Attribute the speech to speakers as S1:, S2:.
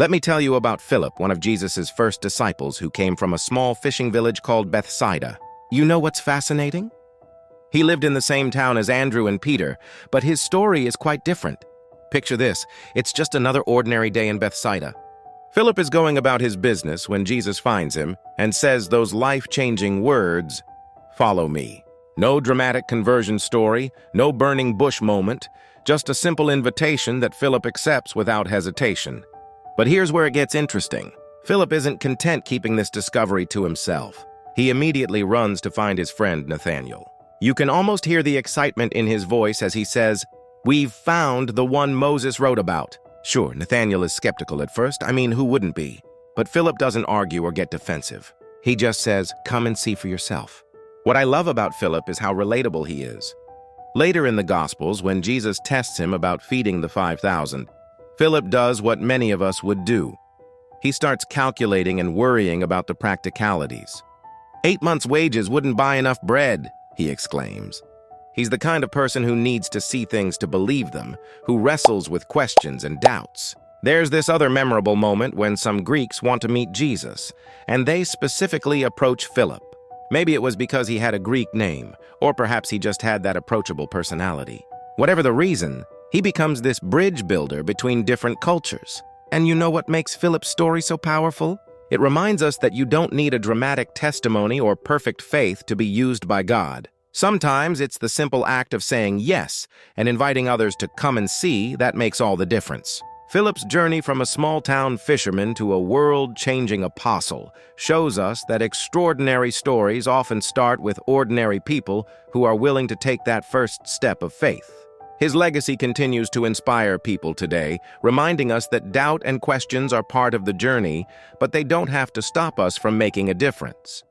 S1: Let me tell you about Philip, one of Jesus' first disciples who came from a small fishing village called Bethsaida. You know what's fascinating? He lived in the same town as Andrew and Peter, but his story is quite different. Picture this, it's just another ordinary day in Bethsaida. Philip is going about his business when Jesus finds him and says those life-changing words, "Follow me." No dramatic conversion story, no burning bush moment, just a simple invitation that Philip accepts without hesitation. But here's where it gets interesting. Philip isn't content keeping this discovery to himself. He immediately runs to find his friend Nathanael. You can almost hear the excitement in his voice as he says, "We've found the one Moses wrote about." Sure, Nathanael is skeptical at first. I mean, who wouldn't be? But Philip doesn't argue or get defensive. He just says, "Come and see for yourself." What I love about Philip is how relatable he is. Later in the Gospels, when Jesus tests him about feeding the 5,000, Philip does what many of us would do. He starts calculating and worrying about the practicalities. 8 months' wages wouldn't buy enough bread, he exclaims. He's the kind of person who needs to see things to believe them, who wrestles with questions and doubts. There's this other memorable moment when some Greeks want to meet Jesus, and they specifically approach Philip. Maybe it was because he had a Greek name, or perhaps he just had that approachable personality. Whatever the reason, he becomes this bridge builder between different cultures. And you know what makes Philip's story so powerful? It reminds us that you don't need a dramatic testimony or perfect faith to be used by God. Sometimes it's the simple act of saying yes and inviting others to come and see that makes all the difference. Philip's journey from a small-town fisherman to a world-changing apostle shows us that extraordinary stories often start with ordinary people who are willing to take that first step of faith. His legacy continues to inspire people today, reminding us that doubt and questions are part of the journey, but they don't have to stop us from making a difference.